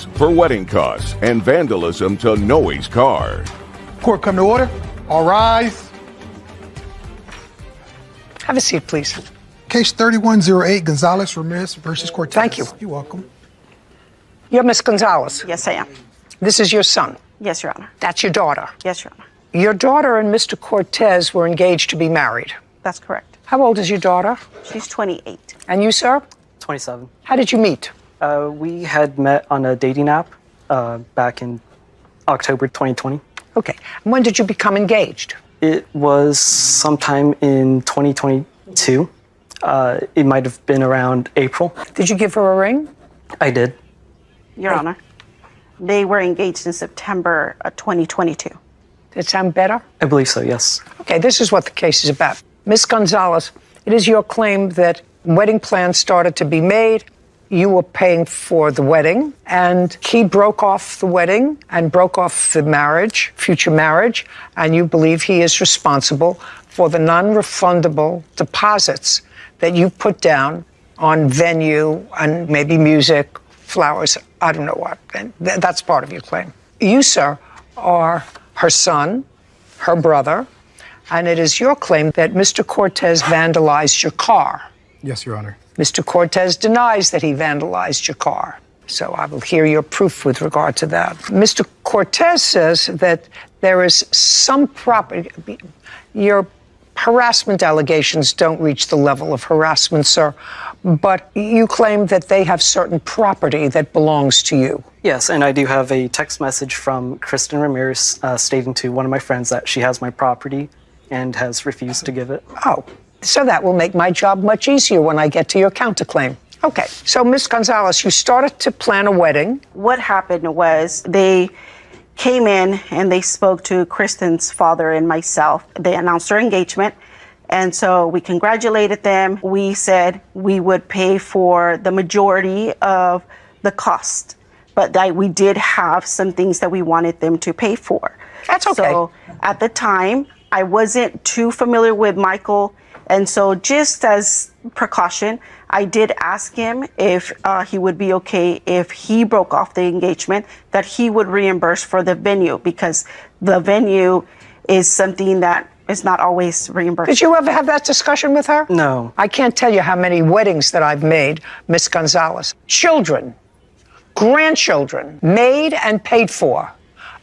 Cortez for wedding costs and vandalism to Noe's car. Court come to order. All rise. Have a seat, please. Case 3108, Gonzalez Ramirez versus Cortez. Thank you. You're welcome. You're Miss Gonzalez. Yes, I am. This is your son. Yes, Your Honor. That's your daughter. Yes, Your Honor. Your daughter and Mr. Cortez were engaged to be married. That's correct. How old is your daughter? She's 28. And you, sir? 27. How did you meet? We had met on a dating app back in October 2020. Okay. And when did you become engaged? It was sometime in 2022. It might have been around April. Did you give her a ring? I did. Your Honor, they were engaged in September 2022. Did it sound better? I believe so, yes. Okay, this is what the case is about. Miss Gonzalez, it is your claim that wedding plans started to be made, you were paying for the wedding, and he broke off the wedding and broke off the marriage, future marriage, and you believe he is responsible for the non-refundable deposits that you put down on venue and maybe music, flowers, I don't know what. And that's part of your claim. You, sir, are her son, her brother, and it is your claim that Mr. Cortez vandalized your car. Yes, Your Honor. Mr. Cortez denies that he vandalized your car. So I will hear your proof with regard to that. Mr. Cortez says that there is some property. Your harassment allegations don't reach the level of harassment, sir, but you claim that they have certain property that belongs to you. Yes, and I do have a text message from Kristen Ramirez stating to one of my friends that she has my property and has refused to give it. Oh, so that will make my job much easier when I get to your counterclaim. Okay, so Ms. Gonzalez, you started to plan a wedding. What happened was they came in and they spoke to Kristen's father and myself. They announced their engagement. And so we congratulated them. We said we would pay for the majority of the cost, but that we did have some things that we wanted them to pay for. That's okay. So at the time, I wasn't too familiar with Michael. And so just as precaution, I did ask him if he would be okay if he broke off the engagement, that he would reimburse for the venue, because the venue is something that is not always reimbursed. Did you ever have that discussion with her? No. I can't tell you how many weddings that I've made, Miss Gonzalez. Children, grandchildren, made and paid for.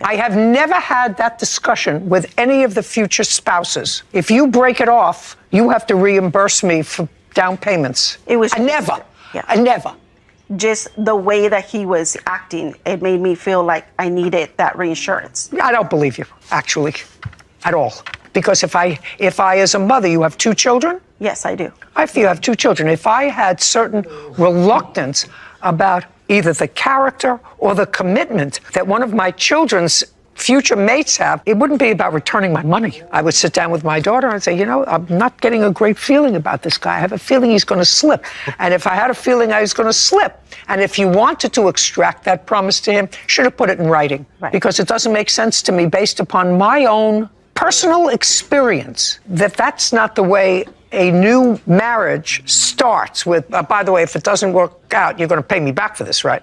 I have never had that discussion with any of the future spouses. If you break it off, you have to reimburse me for down payments. It was never. Yeah. I never. Just the way that he was acting, it made me feel like I needed that reinsurance. I don't believe you, actually, at all. Because if I, as a mother, you have two children? Yes, I do. I feel you have two children. If I had certain reluctance about either the character or the commitment that one of my children's future mates have, it wouldn't be about returning my money. I would sit down with my daughter and say, you know, I'm not getting a great feeling about this guy. I have a feeling he's going to slip. And if I had a feeling I was going to slip, and if you wanted to extract that promise to him, should have put it in writing. Right. Because it doesn't make sense to me based upon my own personal experience that that's not the way a new marriage starts with, by the way, if it doesn't work out, you're going to pay me back for this, right?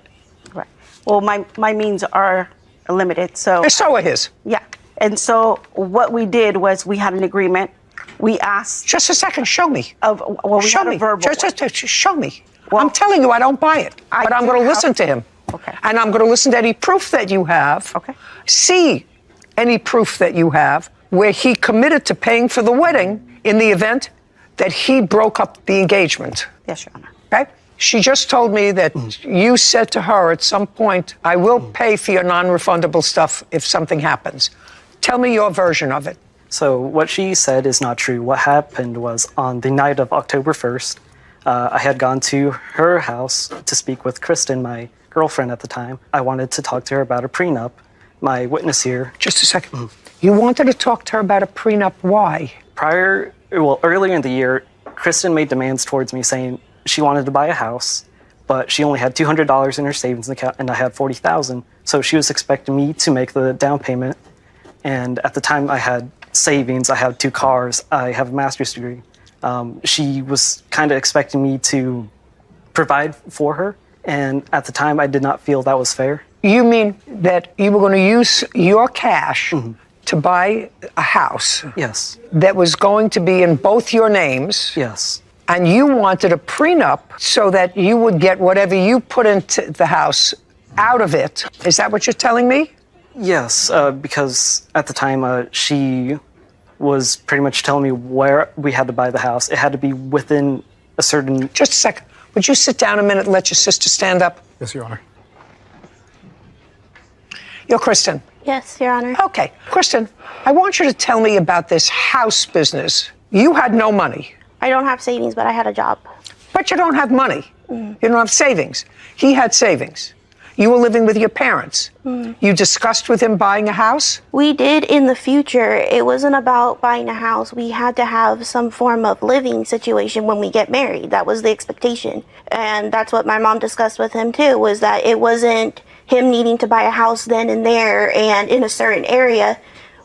Right. Well, my means are limited, so. So are his. Yeah. And so what we did was we had an agreement. We asked. Just a second, show me. We show had a me. verbal. Just show me. Well, I'm telling you, I don't buy it. But I'm going to listen to him. Okay. And I'm going to listen to any proof that you have. Okay. See any proof that you have where he committed to paying for the wedding in the event that he broke up the engagement. Yes, Your Honor. Okay? She just told me that you said to her at some point, I will pay for your non-refundable stuff if something happens. Tell me your version of it. So what she said is not true. What happened was on the night of October 1st, I had gone to her house to speak with Kristen, my girlfriend at the time. I wanted to talk to her about a prenup. My witness here. Just a second. You wanted to talk to her about a prenup. Why? Earlier in the year, Kristen made demands towards me saying she wanted to buy a house, but she only had $200 in her savings account and I had $40,000. So she was expecting me to make the down payment. And at the time I had savings, I had 2 cars, I have a master's degree. She was kind of expecting me to provide for her. And at the time, I did not feel that was fair. You mean that you were going to use your cash to buy a house Yes. that was going to be in both your names? Yes. And you wanted a prenup so that you would get whatever you put into the house out of it. Is that what you're telling me? Yes, because at the time, she was pretty much telling me where we had to buy the house. It had to be within a certain... Just a second. Would you sit down a minute and let your sister stand up? Yes, Your Honor. You're Kristen. Yes, Your Honor. Okay. Kristen, I want you to tell me about this house business. You had no money. I don't have savings, but I had a job. But you don't have money. You don't have savings. He had savings. You were living with your parents. You discussed with him buying a house? We did in the future. It wasn't about buying a house. We had to have some form of living situation when we get married. That was the expectation. And that's what my mom discussed with him too, was that it wasn't him needing to buy a house then and there and in a certain area.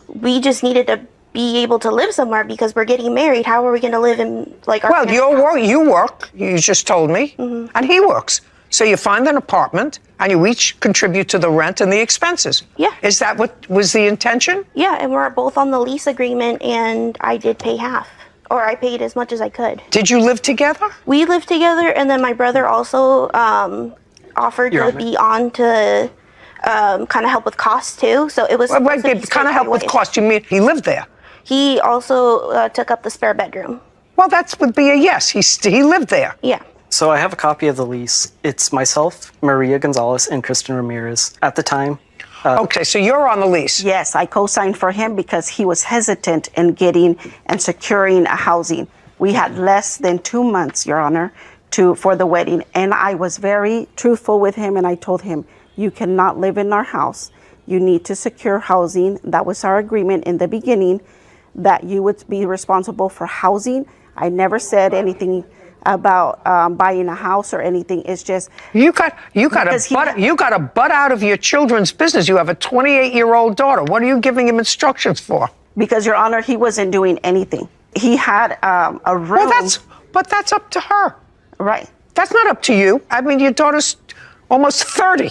We just needed to be able to live somewhere because we're getting married. How are we going to live in like our Well, parents' you work, you just told me, and he works. So you find an apartment and you each contribute to the rent and the expenses. Yeah. Is that what was the intention? Yeah, and we're both on the lease agreement, and I did pay half, or I paid as much as I could. Did you live together? We lived together, and then my brother also offered Your to Honor. be on to kind of help with costs too. So it was Well, supposed to be kind of help with split cost. You mean he lived there? He also took up the spare bedroom. Well, that would be a yes. He lived there. Yeah. So I have a copy of the lease. It's myself, Maria Gonzalez, and Kristen Ramirez. At the time, Okay, so you're on the lease. Yes, I co-signed for him because he was hesitant in getting and securing a housing. We had less than 2 months, Your Honor, for the wedding, and I was very truthful with him, and I told him, you cannot live in our house. You need to secure housing. That was our agreement in the beginning, that you would be responsible for housing. I never said anything about buying a house or anything. It's just You got Because a butt out of your children's business. You have a 28-year-old daughter. What are you giving him instructions for? because, Your Honor, he wasn't doing anything. He had a room. Well, that's up to her. Right. That's not up to you. I mean, your daughter's almost 30.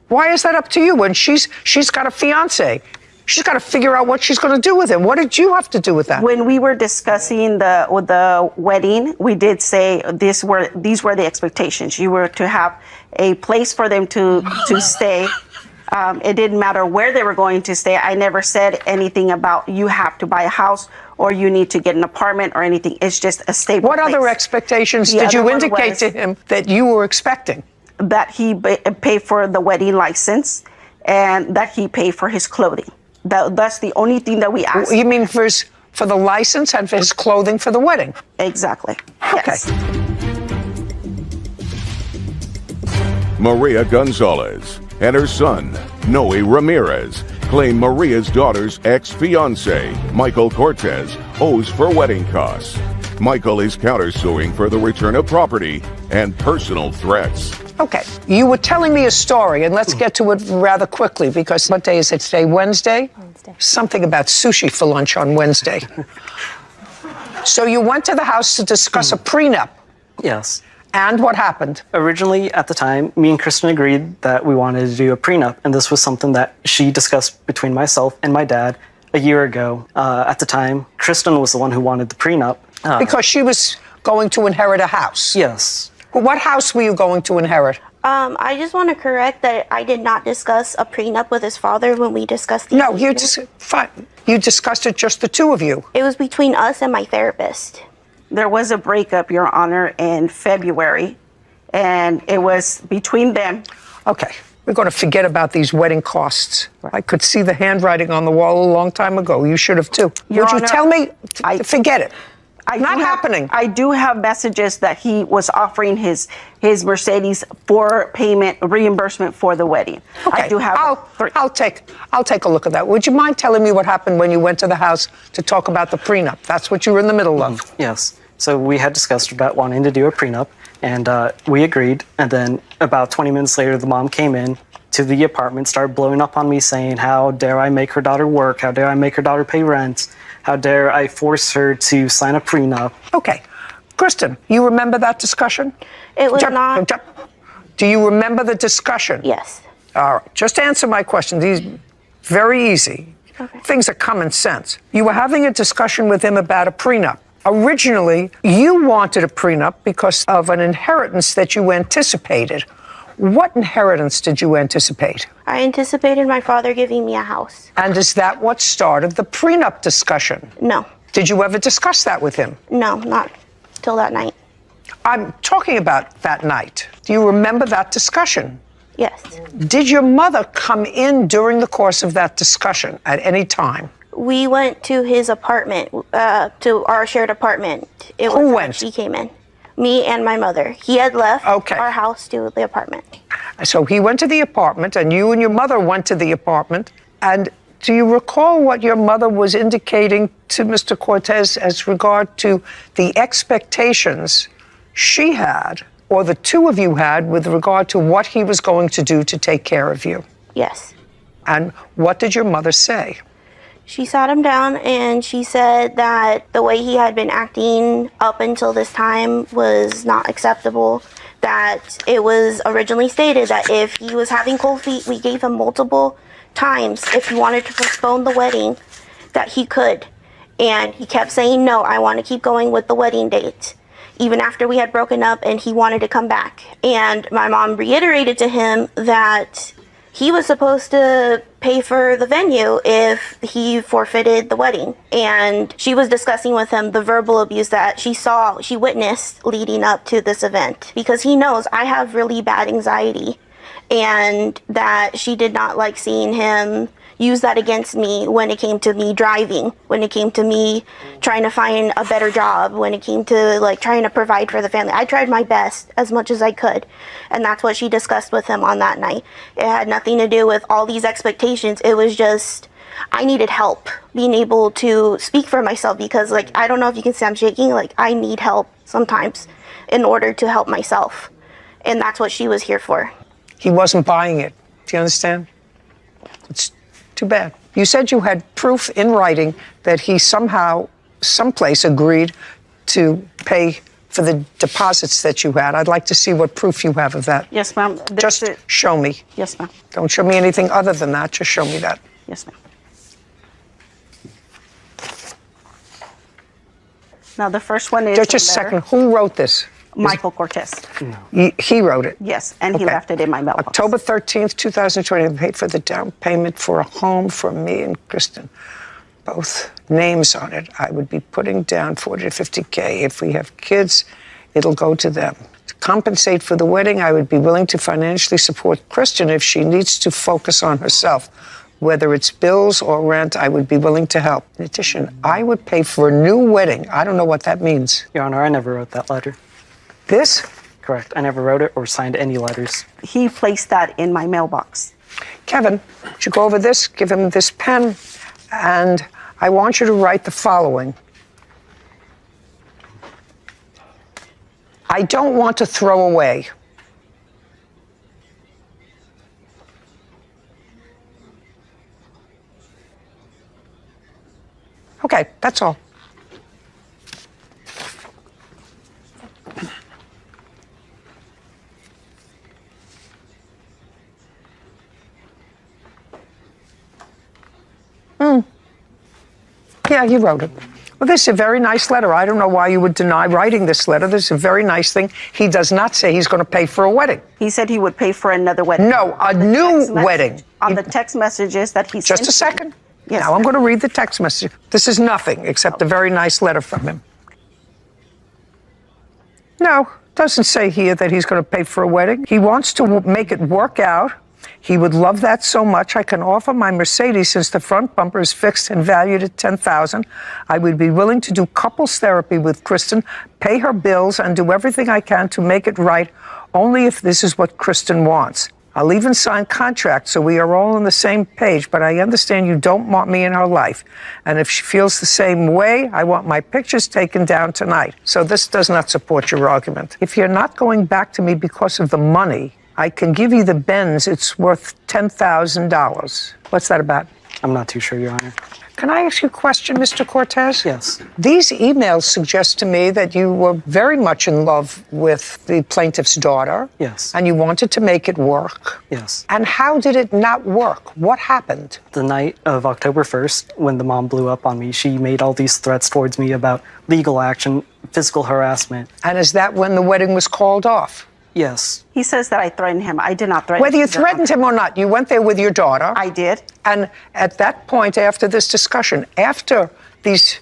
Why is that up to you when she's got a fiance? She's got to figure out what she's going to do with him. What did you have to do with that? When we were discussing the wedding, we did say these were the expectations. You were to have a place for them to stay. It didn't matter where they were going to stay. I never said anything about you have to buy a house or you need to get an apartment or anything. It's just a stable What place. other expectations The did you other one indicate was to him that you were expecting? that he pay for the wedding license and that he pay for his clothing. That's the only thing that we asked. You mean for the license and for his clothing for the wedding? Exactly. Okay. Yes. Maria Gonzalez and her son, Noe Ramirez, claim Maria's daughter's ex-fiance, Michael Cortez, owes for wedding costs. Michael is countersuing for the return of property and personal threats. Okay. You were telling me a story, and let's get to it rather quickly because what day is it today? Wednesday? Wednesday. Something about sushi for lunch on Wednesday. So you went to the house to discuss a prenup. yes. And what happened? Originally, at the time, me and Kristen agreed that we wanted to do a prenup, and this was something that she discussed between myself and my dad a year ago. At the time, Kristen was the one who wanted the prenup. Because she was going to inherit a house. Yes. What house were you going to inherit? I just want to correct that I did not discuss a prenup with his father when we discussed the No, you engagement. fine. You discussed it just the two of you. It was between us and my therapist. There was a breakup, Your Honor, in February, and it was between them. Okay. We're going to forget about these wedding costs. I could see the handwriting on the wall a long time ago. You should have too. Your Would you Honor, tell me? Forget it. do Not happening. I do have messages that he was offering his Mercedes for payment reimbursement for the wedding. Okay. I do have three. I'll take a look at that. Would you mind telling me what happened when you went to the house to talk about the prenup? That's what you were in the middle of. Yes. So we had discussed about wanting to do a prenup, and we agreed. And then about 20 minutes later, the mom came in to the apartment, started blowing up on me, saying, "How dare I make her daughter work? How dare I make her daughter pay rent? How dare I force her to sign a prenup?" Okay. Kristen, you remember that discussion? It was Jump, not. jump. Do you remember the discussion? Yes. All right. Just answer my question. These very easy. Okay. Things are common sense. You were having a discussion with him about a prenup. Originally, you wanted a prenup because of an inheritance that you anticipated. What inheritance did you anticipate? I anticipated my father giving me a house. And is that what started the prenup discussion? No. Did you ever discuss that with him? No, not till that night. I'm talking about that night. Do you remember that discussion? Yes. Did your mother come in during the course of that discussion at any time? We went to his apartment, to our shared apartment. Who went? She came in. Me and my mother. He had left our house to the apartment. So he went to the apartment, and you and your mother went to the apartment. And do you recall what your mother was indicating to Mr. Cortez as regard to the expectations she had, or the two of you had, with regard to what he was going to do to take care of you? Yes. And what did your mother say? She sat him down and she said that the way he had been acting up until this time was not acceptable. That it was originally stated that if he was having cold feet, we gave him multiple times if he wanted to postpone the wedding, that he could. And he kept saying, no, I want to keep going with the wedding date. Even after we had broken up and he wanted to come back. And my mom reiterated to him that he was supposed to pay for the venue if he forfeited the wedding. And she was discussing with him the verbal abuse that she witnessed leading up to this event. Because he knows I have really bad anxiety, and that she did not like seeing him use that against me when it came to me driving, when it came to me trying to find a better job, when it came to like trying to provide for the family. I tried my best as much as I could, and that's what she discussed with him on that night. It had nothing to do with all these expectations. It was just I needed help being able to speak for myself, because like I don't know if you can see I'm shaking, like I need help sometimes in order to help myself, and that's what she was here for. He wasn't buying it. Do you understand? It's too bad. You said you had proof in writing that he somehow, someplace agreed to pay for the deposits that you had. I'd like to see what proof you have of that. Yes, ma'am. Just show me. Yes, ma'am. Don't show me anything other than that. Just show me that. Yes, ma'am. Now, the first one is Just a second. Who wrote this? Michael Cortez. He wrote it. Yes, and he left it in my mailbox. October 13th, 2020, I paid for the down payment for a home for me and Kristen. Both names on it. I would be putting down 40 to 50K. If we have kids, it'll go to them. To compensate for the wedding, I would be willing to financially support Kristen if she needs to focus on herself. Whether it's bills or rent, I would be willing to help. In addition, I would pay for a new wedding. I don't know what that means. Your Honor, I never wrote that letter. This? Correct. I never wrote it or signed any letters. He placed that in my mailbox. Kevin, would you go over this? Give him this pen, and I want you to write the following. I don't want to throw away. Okay, that's all. Yeah, you wrote it. Well, this is a very nice letter. I don't know why you would deny writing this letter. This is a very nice thing. He does not say he's going to pay for a wedding. He said he would pay for another wedding. No, a new wedding. On the text messages that he sent. Just a second. Yes. Now I'm going to read the text message. This is nothing except a very nice letter from him. No, doesn't say here that he's going to pay for a wedding. He wants to make it work out. He would love that so much. I can offer my Mercedes since the front bumper is fixed and valued at $10,000. I would be willing to do couples therapy with Kristen, pay her bills, and do everything I can to make it right, only if this is what Kristen wants. I'll even sign contracts so we are all on the same page, but I understand you don't want me in her life. And if she feels the same way, I want my pictures taken down tonight. So this does not support your argument. If you're not going back to me because of the money, I can give you the Benz. It's worth $10,000. What's that about? I'm not too sure, Your Honor. Can I ask you a question, Mr. Cortez? Yes. These emails suggest to me that you were very much in love with the plaintiff's daughter. Yes. And you wanted to make it work. Yes. And how did it not work? What happened? The night of October 1st, when the mom blew up on me, she made all these threats towards me about legal action, physical harassment. And is that when the wedding was called off? Yes. He says that I threatened him. I did not threaten Whether him. you threatened him or not, you went there with your daughter. I did. And at that point, after this discussion, after these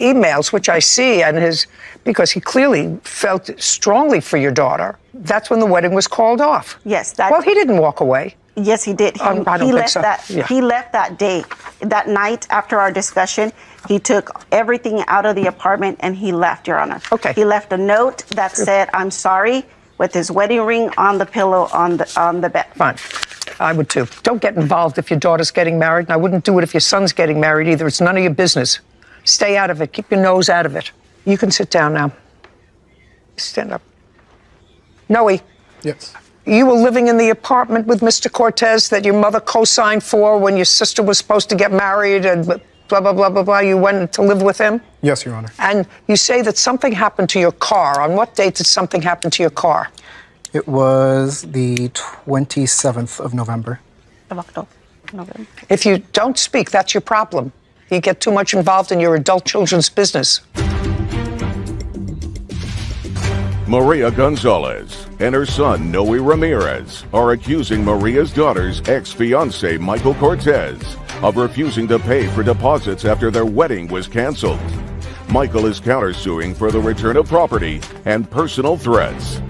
emails, which I see, and because he clearly felt strongly for your daughter, that's when the wedding was called off. Yes. Well, he didn't walk away. Yes, he did. I don't he think left so. that. Yeah. He left that day, that night after our discussion. He took everything out of the apartment and he left, Your Honor. Okay. He left a note that said, "I'm sorry," with his wedding ring on the pillow on the bed. Fine. I would too. Don't get involved if your daughter's getting married, and I wouldn't do it if your son's getting married either. It's none of your business. Stay out of it. Keep your nose out of it. You can sit down now. Stand up. Noe, Yes. you were living in the apartment with Mr. Cortez that your mother co-signed for when your sister was supposed to get married and blah, blah, blah, blah, blah. You went to live with him? Yes, Your Honor. And you say that something happened to your car. On what date did something happen to your car? It was the 27th of November. Of October. November. If you don't speak, that's your problem. You get too much involved in your adult children's business. Maria Gonzalez and her son, Noe Ramirez, are accusing Maria's daughter's ex-fiancé, Michael Cortez, of refusing to pay for deposits after their wedding was canceled. Michael is countersuing for the return of property and personal threats.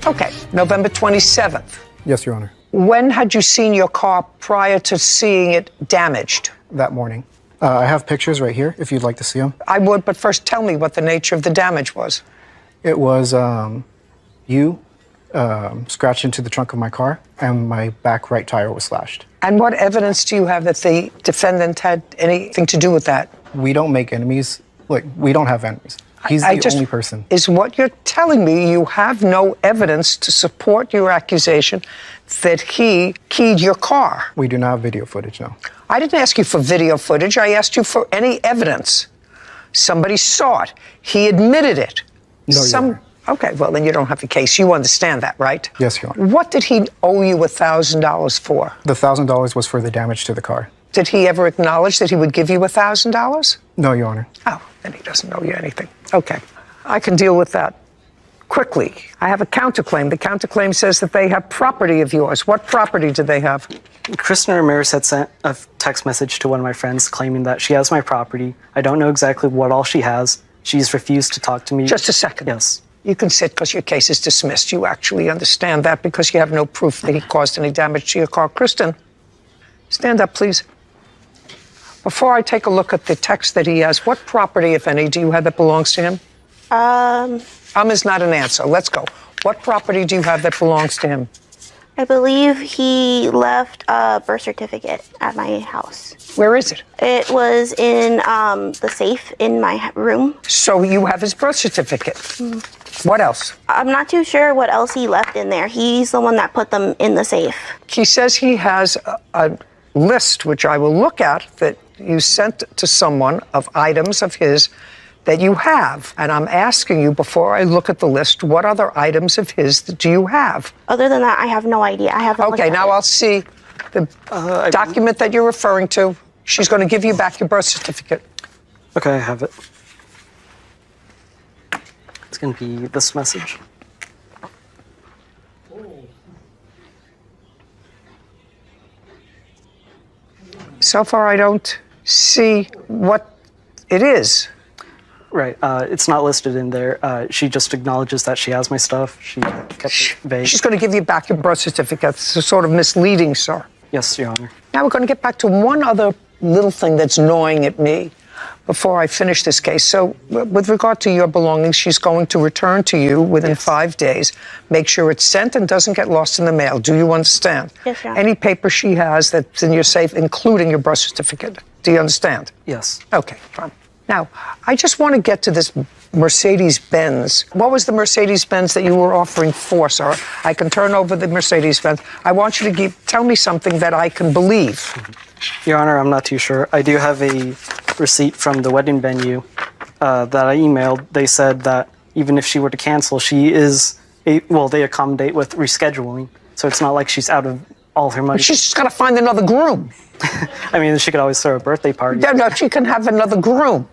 Okay, November 27th. Yes, Your Honor. When had you seen your car prior to seeing it damaged? That morning. I have pictures right here if you'd like to see them. I would, but first tell me what the nature of the damage was. It was you scratched into the trunk of my car and my back right tire was slashed. And what evidence do you have that the defendant had anything to do with that? We don't make enemies. Like, we don't have enemies. He's the only person. Is what you're telling me you have no evidence to support your accusation that he keyed your car? We do not have video footage, no. I didn't ask you for video footage. I asked you for any evidence. Somebody saw it. He admitted it. No, Your Honor. Okay, well, then you don't have the case. You understand that, right? Yes, Your Honor. What did he owe you $1,000 for? The $1,000 was for the damage to the car. Did he ever acknowledge that he would give you $1,000? No, Your Honor. Oh, then he doesn't owe you anything. Okay, I can deal with that quickly. I have a counterclaim. The counterclaim says that they have property of yours. What property do they have? Kristen Ramirez had sent a text message to one of my friends claiming that she has my property. I don't know exactly what all she has. She's refused to talk to me. Just a second. Yes. You can sit because your case is dismissed. You actually understand that because you have no proof that he caused any damage to your car. Kristen, stand up, please. Before I take a look at the text that he has, what property, if any, do you have that belongs to him? Is not an answer. Let's go. What property do you have that belongs to him? I believe he left a birth certificate at my house. Where is it? It was in the safe in my room. So you have his birth certificate. What else? I'm not too sure what else he left in there. He's the one that put them in the safe. He says he has a list, which I will look at, that you sent to someone of items of his that you have. And I'm asking you, before I look at the list, what other items of his do you have? Other than that, I have no idea. I haven't looked Okay, at now it. I'll see the document that you're referring to. She's going to give you back your birth certificate. Okay, I have it. It's going to be this message. So far, I don't see what it is. Right. It's not listed in there. She just acknowledges that she has my stuff. She kept it vague. She's going to give you back your birth certificate. It's sort of misleading, sir. Yes, Your Honor. Now we're going to get back to one other little thing that's gnawing at me before I finish this case. So with regard to your belongings, she's going to return to you within 5 days. Make sure it's sent and doesn't get lost in the mail. Do you understand? Yes, Your Honor. Any paper she has that's in your safe, including your birth certificate. Do you understand? Yes. Okay, fine. Now, I just want to get to this Mercedes-Benz. What was the Mercedes-Benz that you were offering for, sir? I can turn over the Mercedes-Benz. I want you to tell me something that I can believe. Your Honor, I'm not too sure. I do have a receipt from the wedding venue that I emailed. They said that even if she were to cancel, they accommodate with rescheduling. So it's not like she's out of all her money. But she's just got to find another groom. I mean, she could always throw a birthday party. No, she can have another groom.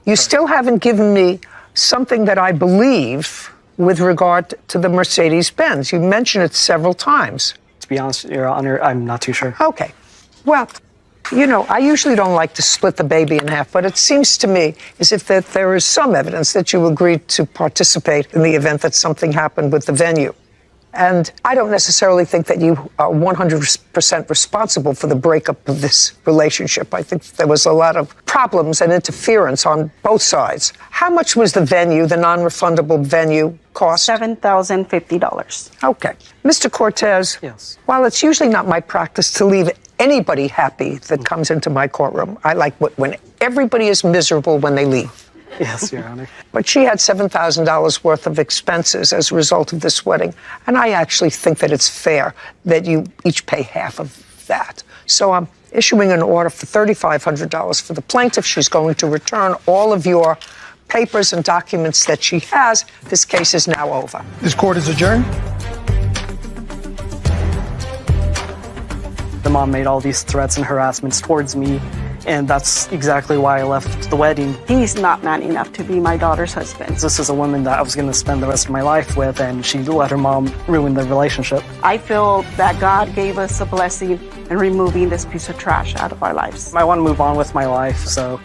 You still haven't given me something that I believe with regard to the Mercedes-Benz. You mentioned it several times. To be honest, Your Honor, I'm not too sure. Okay. Well, you know, I usually don't like to split the baby in half, but it seems to me as if that there is some evidence that you agreed to participate in the event that something happened with the venue. And I don't necessarily think that you are 100% responsible for the breakup of this relationship. I think there was a lot of problems and interference on both sides. How much was the venue, the non-refundable venue, cost? $7,050. Okay. Mr. Cortez, Yes. While it's usually not my practice to leave anybody happy that comes into my courtroom, I like when everybody is miserable when they leave. Yes, Your Honor. But she had $7,000 worth of expenses as a result of this wedding, and I actually think that it's fair that you each pay half of that. So I'm issuing an order for $3,500 for the plaintiff. She's going to return all of your papers and documents that she has. This case is now over. This court is adjourned. The mom made all these threats and harassments towards me, and that's exactly why I left the wedding. He's not man enough to be my daughter's husband. This is a woman that I was going to spend the rest of my life with, and she let her mom ruin the relationship. I feel that God gave us a blessing in removing this piece of trash out of our lives. I want to move on with my life, so